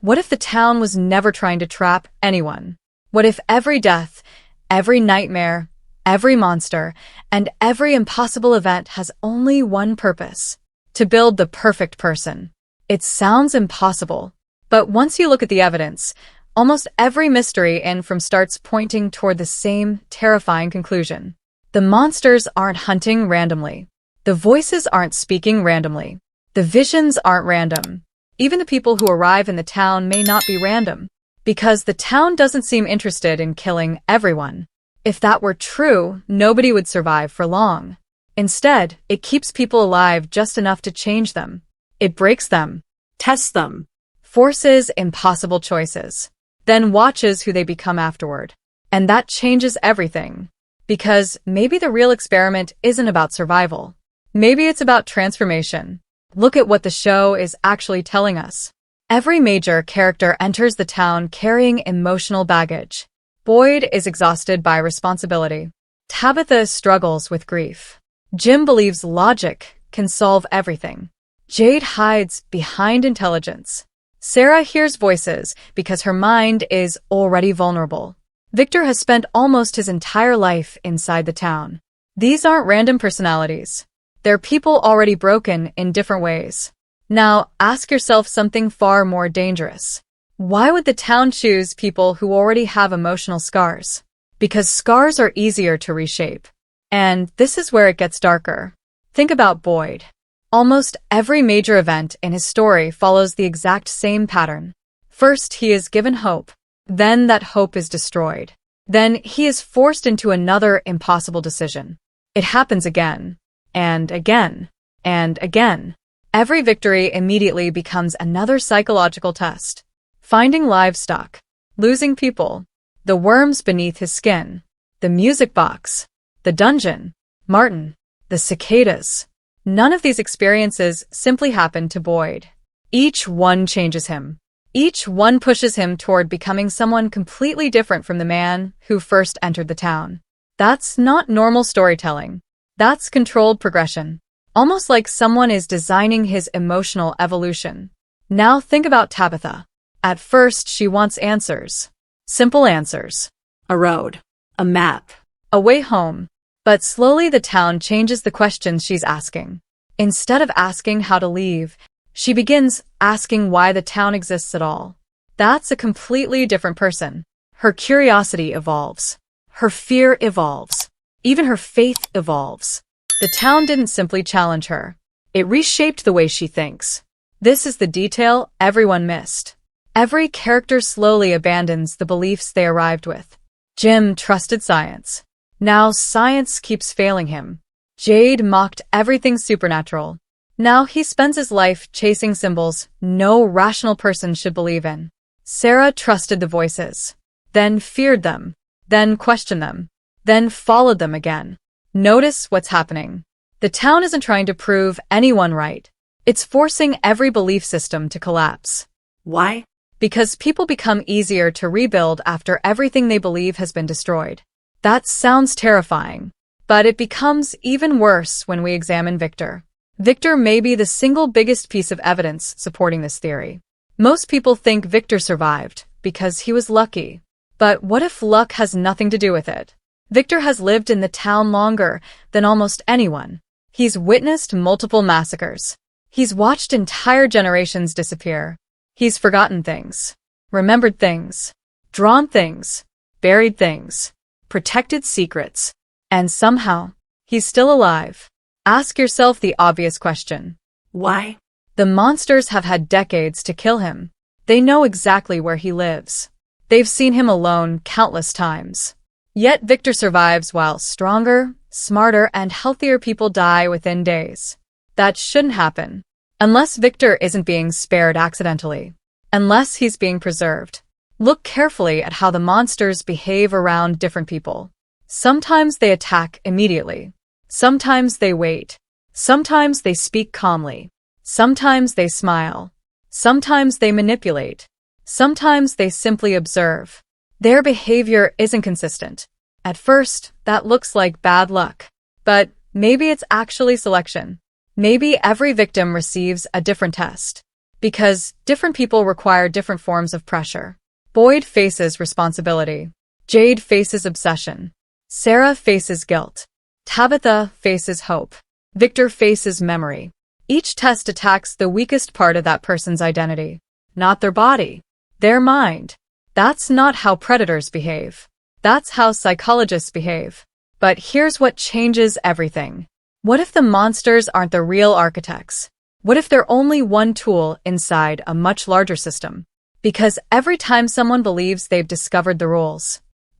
What if the town was never trying to trap anyone? What if every death, every nightmare, every monster, and every impossible event has only one purpose: to build the perfect person? It sounds impossible, but once you look at the evidence, almost every mystery in From starts pointing toward the same terrifying conclusion. The monsters aren't hunting randomly. The voices aren't speaking randomly. The visions aren't random. Even the people who arrive in the town may not be random, because the town doesn't seem interested in killing everyone. If that were true, nobody would survive for long. Instead, it keeps people alive just enough to change them. It breaks them, tests them, forces impossible choices, then watches who they become afterward. And that changes everything. Because maybe the real experiment isn't about survival. Maybe it's about transformation. Look at what the show is actually telling us. Every major character enters the town carrying emotional baggage. Boyd is exhausted by responsibility. Tabitha struggles with grief. Jim believes logic can solve everything. Jade hides behind intelligence. Sara hears voices because her mind is already vulnerable. Victor has spent almost his entire life inside the town. These aren't random personalities. They're people already broken in different ways. Now, ask yourself something far more dangerous. Why would the town choose people who already have emotional scars? Because scars are easier to reshape. And this is where it gets darker. Think about Boyd. Almost every major event in his story follows the exact same pattern. First, he is given hope. Then that hope is destroyed. Then he is forced into another impossible decision. It happens again, and again, and again. Every victory immediately becomes another psychological test. Finding livestock, losing people, the worms beneath his skin, the music box, the dungeon, Martin, the cicadas. None of these experiences simply happen to Boyd. Each one changes him. Each one pushes him toward becoming someone completely different from the man who first entered the town. That's not normal storytelling. That's controlled progression. Almost like someone is designing his emotional evolution. Now think about Tabitha. At first, she wants answers. Simple answers. A road. A map. A way home. But slowly the town changes the questions she's asking. Instead of asking how to leave, she begins asking why the town exists at all. That's a completely different person. Her curiosity evolves. Her fear evolves. Even her faith evolves. The town didn't simply challenge her. It reshaped the way she thinks. This is the detail everyone missed. Every character slowly abandons the beliefs they arrived with. Jim trusted science. Now science keeps failing him. Jade mocked everything supernatural. Now he spends his life chasing symbols no rational person should believe in. Sara trusted the voices, then feared them, then questioned them, then followed them again. Notice what's happening. The town isn't trying to prove anyone right. It's forcing every belief system to collapse. Why? Because people become easier to rebuild after everything they believe has been destroyed. That sounds terrifying, but it becomes even worse when we examine Victor. Victor may be the single biggest piece of evidence supporting this theory. Most people think Victor survived because he was lucky. But what if luck has nothing to do with it? Victor has lived in the town longer than almost anyone. He's witnessed multiple massacres. He's watched entire generations disappear. He's forgotten things, remembered things, drawn things, buried things, protected secrets. And somehow, he's still alive. Ask yourself the obvious question. Why? The monsters have had decades to kill him. They know exactly where he lives. They've seen him alone countless times. Yet Victor survives while stronger, smarter, and healthier people die within days. That shouldn't happen. Unless Victor isn't being spared accidentally. Unless he's being preserved. Look carefully at how the monsters behave around different people. Sometimes they attack immediately. Sometimes they wait. Sometimes they speak calmly. Sometimes they smile. Sometimes they manipulate. Sometimes they simply observe. Their behavior isn't consistent. At first, that looks like bad luck. But maybe it's actually selection. Maybe every victim receives a different test. Because different people require different forms of pressure. Boyd faces responsibility. Jade faces obsession. Sara faces guilt. Tabitha faces hope. Victor faces memory. Each test attacks the weakest part of that person's identity. Not their body. Their mind. That's not how predators behave. That's how psychologists behave. But here's what changes everything. What if the monsters aren't the real architects? What if they're only one tool inside a much larger system? Because every time someone believes they've discovered the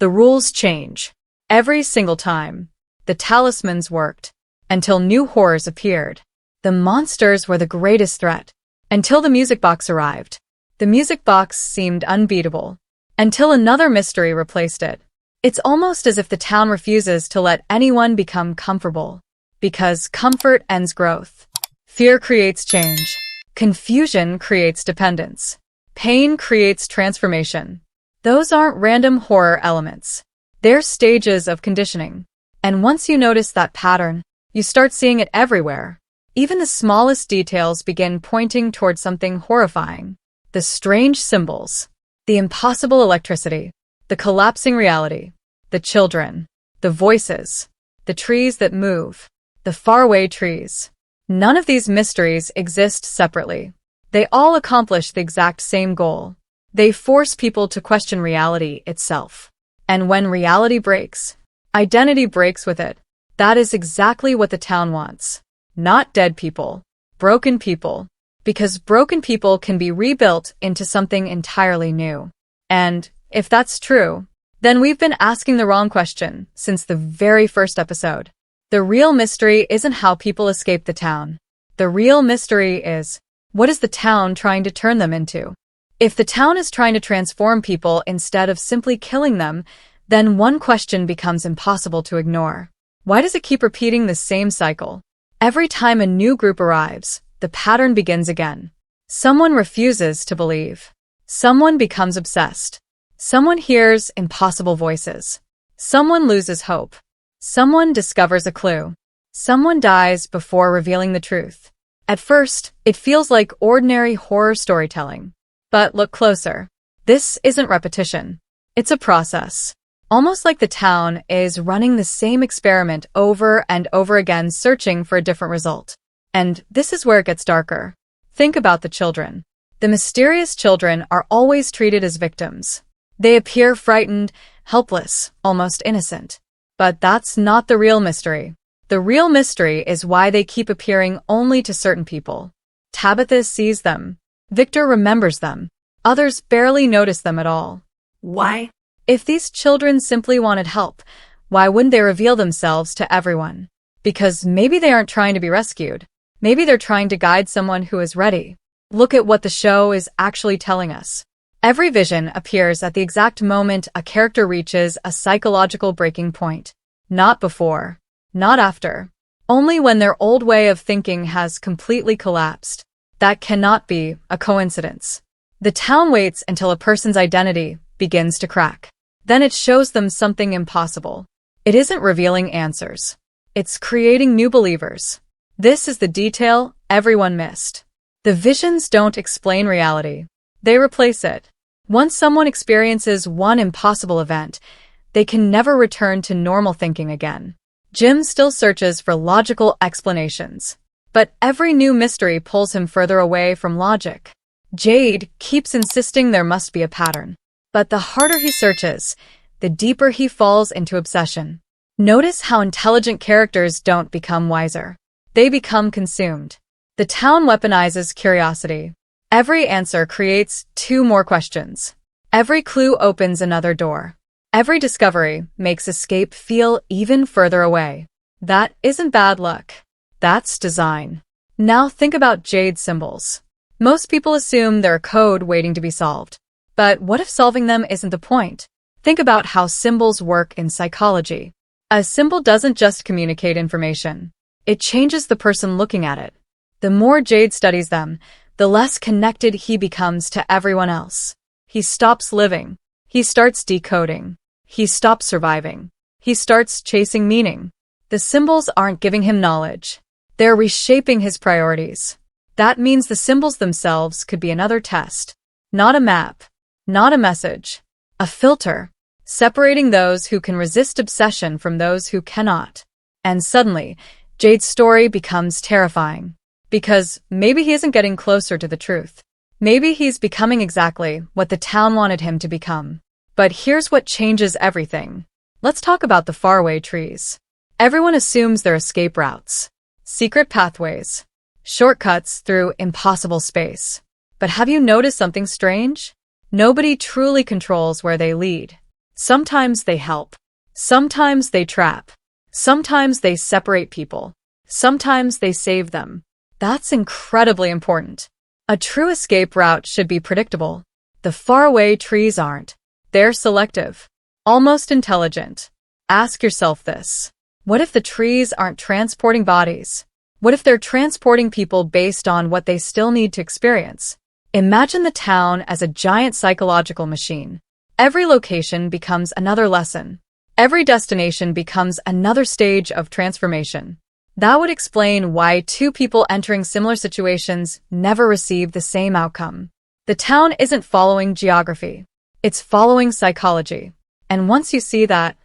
rules change. Every single time. The talismans worked. Until new horrors appeared. The monsters were the greatest threat. Until the music box arrived. The music box seemed unbeatable. Until another mystery replaced it. It's almost as if the town refuses to let anyone become comfortable. Because comfort ends growth. Fear creates change. Confusion creates dependence. Pain creates transformation. Those aren't random horror elements. They're stages of conditioning. And once you notice that pattern, you start seeing it everywhere. Even the smallest details begin pointing toward something horrifying. The strange symbols. The impossible electricity. The collapsing reality. The children. The voices. The trees that move. The faraway trees. None of these mysteries exist separately. They all accomplish the exact same goal. They force people to question reality itself. And when reality breaks, identity breaks with it. That is exactly what the town wants. Not dead people. Broken people. Because broken people can be rebuilt into something entirely new. And if that's true, then we've been asking the wrong question since the very first episode. The real mystery isn't how people escape the town. The real mystery is, what is the town trying to turn them into? If the town is trying to transform people instead of simply killing them, then one question becomes impossible to ignore. Why does it keep repeating the same cycle? Every time a new group arrives, the pattern begins again. Someone refuses to believe. Someone becomes obsessed. Someone hears impossible voices. Someone loses hope. Someone discovers a clue. Someone dies before revealing the truth. At first, it feels like ordinary horror storytelling. But look closer. This isn't repetition. It's a process. Almost like the town is running the same experiment over and over again, searching for a different result. And this is where it gets darker. Think about the children. The mysterious children are always treated as victims. They appear frightened, helpless, almost innocent. But that's not the real mystery. The real mystery is why they keep appearing only to certain people. Tabitha sees them. Victor remembers them. Others barely notice them at all. Why? If these children simply wanted help, why wouldn't they reveal themselves to everyone? Because maybe they aren't trying to be rescued. Maybe they're trying to guide someone who is ready. Look at what the show is actually telling us. Every vision appears at the exact moment a character reaches a psychological breaking point. Not before. Not after. Only when their old way of thinking has completely collapsed. That cannot be a coincidence. The town waits until a person's identity begins to crack. Then it shows them something impossible. It isn't revealing answers. It's creating new believers. This is the detail everyone missed. The visions don't explain reality. They replace it. Once someone experiences one impossible event, they can never return to normal thinking again. Jim still searches for logical explanations. But every new mystery pulls him further away from logic. Jade keeps insisting there must be a pattern. But the harder he searches, the deeper he falls into obsession. Notice how intelligent characters don't become wiser. They become consumed. The town weaponizes curiosity. Every answer creates 2 more questions. Every clue opens another door. Every discovery makes escape feel even further away. That isn't bad luck. That's design. Now think about Jade's symbols. Most people assume they're code waiting to be solved. But what if solving them isn't the point? Think about how symbols work in psychology. A symbol doesn't just communicate information. It changes the person looking at it. The more Jade studies them, the less connected he becomes to everyone else. He stops living. He starts decoding. He stops surviving. He starts chasing meaning. The symbols aren't giving him knowledge. They're reshaping his priorities. That means the symbols themselves could be another test. Not a map, not a message, a filter, separating those who can resist obsession from those who cannot. And suddenly, Jade's story becomes terrifying. Because maybe he isn't getting closer to the truth. Maybe he's becoming exactly what the town wanted him to become. But here's what changes everything. Let's talk about the faraway trees. Everyone assumes they're escape routes, secret pathways, shortcuts through impossible space. But have you noticed something strange? Nobody truly controls where they lead. Sometimes they help. Sometimes they trap. Sometimes they separate people. Sometimes they save them. That's incredibly important. A true escape route should be predictable. The faraway trees aren't. They're selective, almost intelligent. Ask yourself this. What if the trees aren't transporting bodies? What if they're transporting people based on what they still need to experience? Imagine the town as a giant psychological machine. Every location becomes another lesson. Every destination becomes another stage of transformation. That would explain why two people entering similar situations never receive the same outcome. The town isn't following geography. It's following psychology. And once you see that,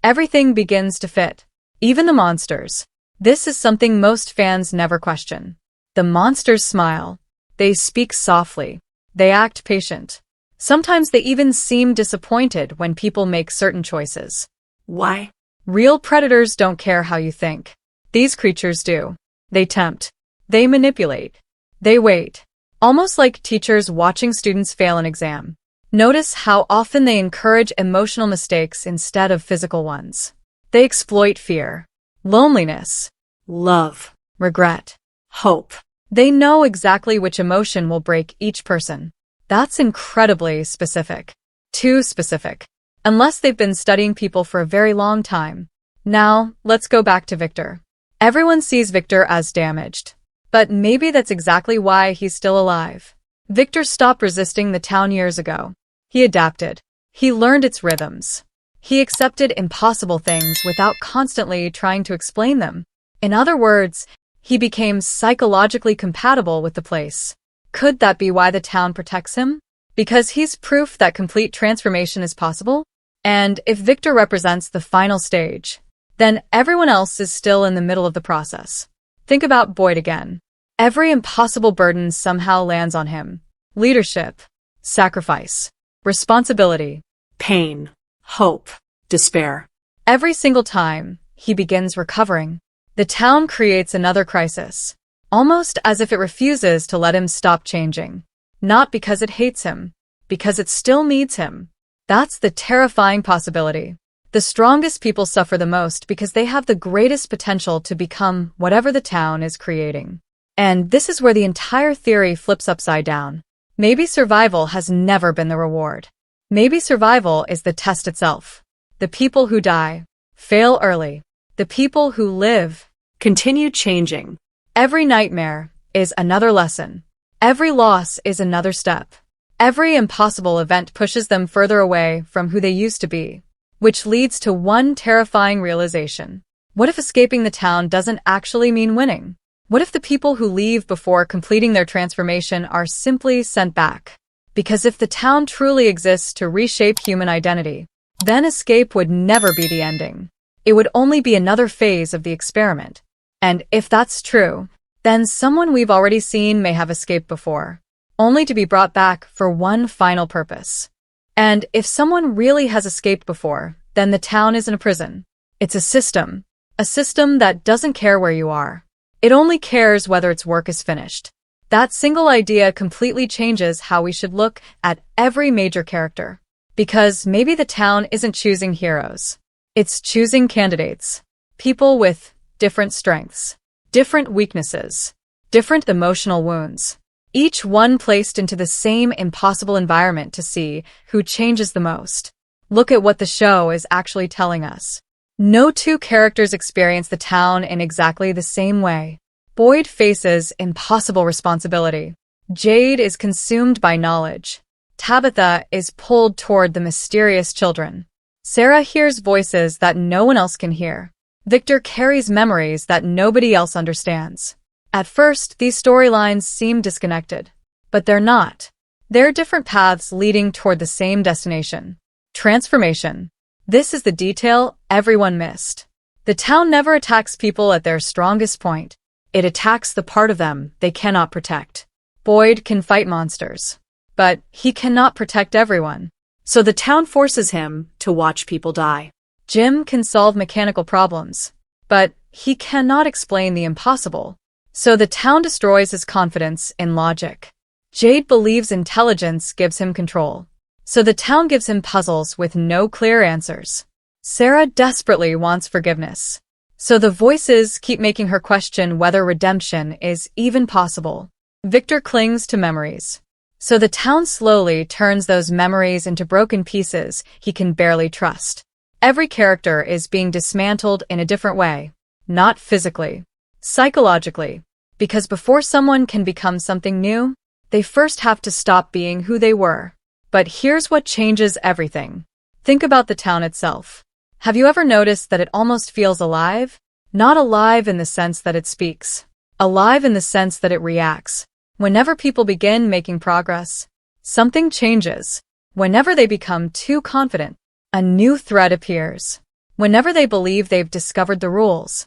everything begins to fit. Even the monsters. This is something most fans never question. The monsters smile. They speak softly. They act patient. Sometimes they even seem disappointed when people make certain choices. Why? Real predators don't care how you think. These creatures do. They tempt. They manipulate. They wait. Almost like teachers watching students fail an exam. Notice how often they encourage emotional mistakes instead of physical ones. They exploit fear, loneliness, Love. regret, Hope. They know exactly which emotion will break each person. That's incredibly specific. Too specific. Unless they've been studying people for a very long time. Now, let's go back to Victor. Everyone sees Victor as damaged. But maybe that's exactly why he's still alive. Victor stopped resisting the town years ago. He adapted. He learned its rhythms. He accepted impossible things without constantly trying to explain them. In other words, he became psychologically compatible with the place. Could that be why the town protects him? Because he's proof that complete transformation is possible? And if Victor represents the final stage, then everyone else is still in the middle of the process. Think about Boyd again. Every impossible burden somehow lands on him. Leadership, sacrifice, responsibility, Pain. Hope. Despair. every single time he begins recovering. The town creates another crisis, almost as if it refuses to let him stop changing. Not because it hates him, because it still needs him. That's the terrifying possibility. The strongest people suffer the most because they have the greatest potential to become whatever the town is creating. And this is where the entire theory flips upside down. Maybe survival has never been the reward. Maybe survival is the test itself. The people who die fail early. The people who live Continue changing. every nightmare is another lesson. Every loss is another step. Every impossible event pushes them further away from who they used to be, which leads to one terrifying realization. What if escaping the town doesn't actually mean winning? What if the people who leave before completing their transformation are simply sent back? Because if the town truly exists to reshape human identity, then escape would never be the ending. It would only be another phase of the experiment. And if that's true, then someone we've already seen may have escaped before, only to be brought back for one final purpose. And if someone really has escaped before, then the town isn't a prison. It's a system that doesn't care where you are. It only cares whether its work is finished. That single idea completely changes how we should look at every major character. Because maybe the town isn't choosing heroes. It's choosing candidates. People with different strengths, different weaknesses, different emotional wounds. Each one placed into the same impossible environment to see who changes the most. Look at what the show is actually telling us. No two characters experience the town in exactly the same way. Boyd faces impossible responsibility. Jade is consumed by knowledge. Tabitha is pulled toward the mysterious children. Sara hears voices that no one else can hear. Victor carries memories that nobody else understands. At first, these storylines seem disconnected, but they're not. They're different paths leading toward the same destination. Transformation. This is the detail everyone missed. The town never attacks people at their strongest point. It attacks the part of them they cannot protect. Boyd can fight monsters, but he cannot protect everyone. So the town forces him to watch people die. Jim can solve mechanical problems, but he cannot explain the impossible. So the town destroys his confidence in logic. Jade believes intelligence gives him control. So the town gives him puzzles with no clear answers. Sara desperately wants forgiveness. So the voices keep making her question whether redemption is even possible. Victor clings to memories. So the town slowly turns those memories into broken pieces he can barely trust. Every character is being dismantled in a different way. Not physically, psychologically. Because before someone can become something new, they first have to stop being who they were. But here's what changes everything. Think about the town itself. Have you ever noticed that it almost feels alive? Not alive in the sense that it speaks. Alive in the sense that it reacts. Whenever people begin making progress, something changes. Whenever they become too confident, a new threat appears. Whenever they believe they've discovered the rules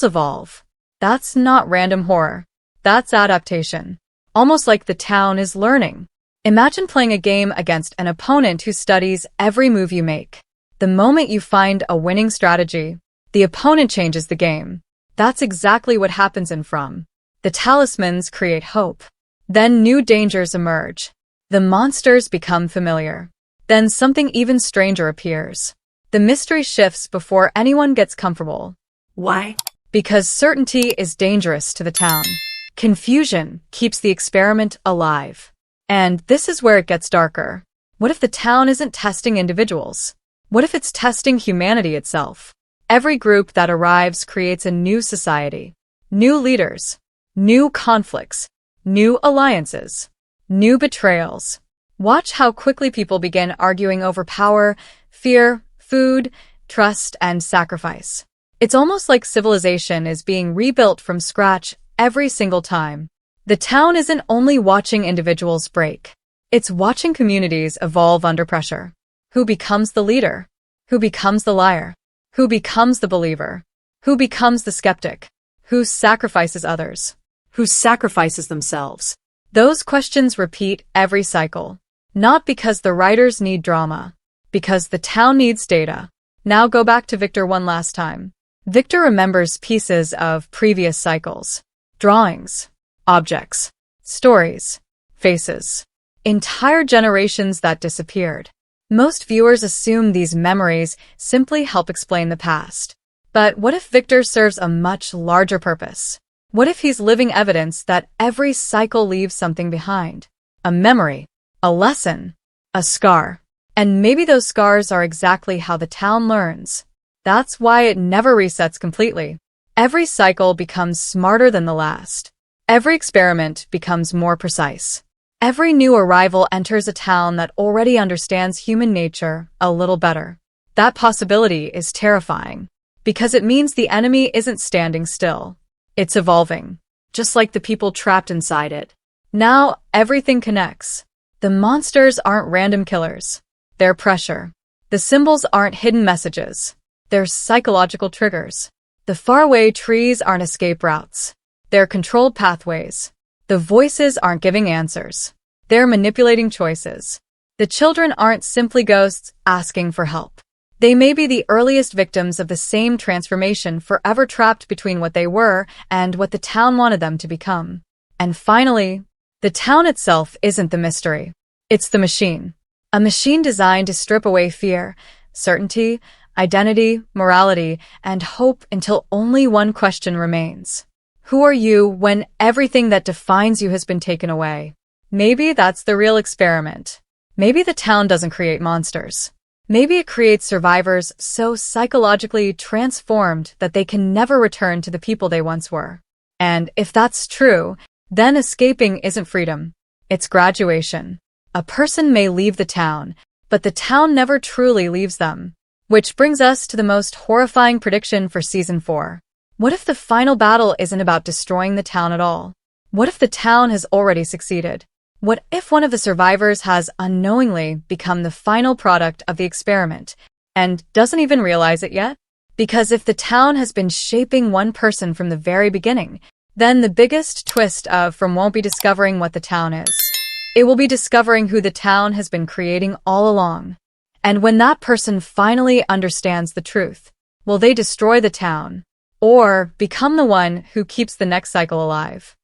evolve. That's not random horror. That's adaptation. Almost like the town is learning. Imagine playing a game against an opponent who studies every move you make. The moment you find a winning strategy, the opponent changes the game. That's exactly what happens in From. The talismans create hope. Then new dangers emerge. The monsters become familiar. Then something even stranger appears. The mystery shifts before anyone gets comfortable. Why? Because certainty is dangerous to the town. Confusion keeps the experiment alive. And this is where it gets darker. What if the town isn't testing individuals? What if it's testing humanity itself? Every group that arrives creates a new society. New leaders. New conflicts. New alliances. New betrayals. Watch how quickly people begin arguing over power, fear, food, trust, and sacrifice. It's almost like civilization is being rebuilt from scratch every single time. The town isn't only watching individuals break. It's watching communities evolve under pressure. Who becomes the leader? Who becomes the liar? Who becomes the believer? Who becomes the skeptic? Who sacrifices others? Who sacrifices themselves? Those questions repeat every cycle. Not because the writers need drama. Because the town needs data. Now go back to Victor one last time. Victor remembers pieces of previous cycles. Drawings. Objects. Stories. Faces. Entire generations that disappeared. Most viewers assume these memories simply help explain the past. But what if Victor serves a much larger purpose? What if he's living evidence that every cycle leaves something behind? A memory, a lesson, a scar. And maybe those scars are exactly how the town learns. That's why it never resets completely. Every cycle becomes smarter than the last. Every experiment becomes more precise. Every new arrival enters a town that already understands human nature a little better. That possibility is terrifying, because it means the enemy isn't standing still. It's evolving, just like the people trapped inside it. Now, everything connects. The monsters aren't random killers. They're pressure. The symbols aren't hidden messages. They're psychological triggers. The faraway trees aren't escape routes. They're controlled pathways. The voices aren't giving answers. They're manipulating choices. The children aren't simply ghosts asking for help. They may be the earliest victims of the same transformation, forever trapped between what they were and what the town wanted them to become. And finally, the town itself isn't the mystery. It's the machine. A machine designed to strip away fear, certainty, identity, morality, and hope until only one question remains. Who are you when everything that defines you has been taken away? Maybe that's the real experiment. Maybe the town doesn't create monsters. Maybe it creates survivors so psychologically transformed that they can never return to the people they once were. And if that's true, then escaping isn't freedom. It's graduation. A person may leave the town, but the town never truly leaves them. Which brings us to the most horrifying prediction for Season 4. What if the final battle isn't about destroying the town at all? What if the town has already succeeded? What if one of the survivors has unknowingly become the final product of the experiment and doesn't even realize it yet? Because if the town has been shaping one person from the very beginning, then the biggest twist from won't be discovering what the town is. It will be discovering who the town has been creating all along. And when that person finally understands the truth, will they destroy the town or become the one who keeps the next cycle alive?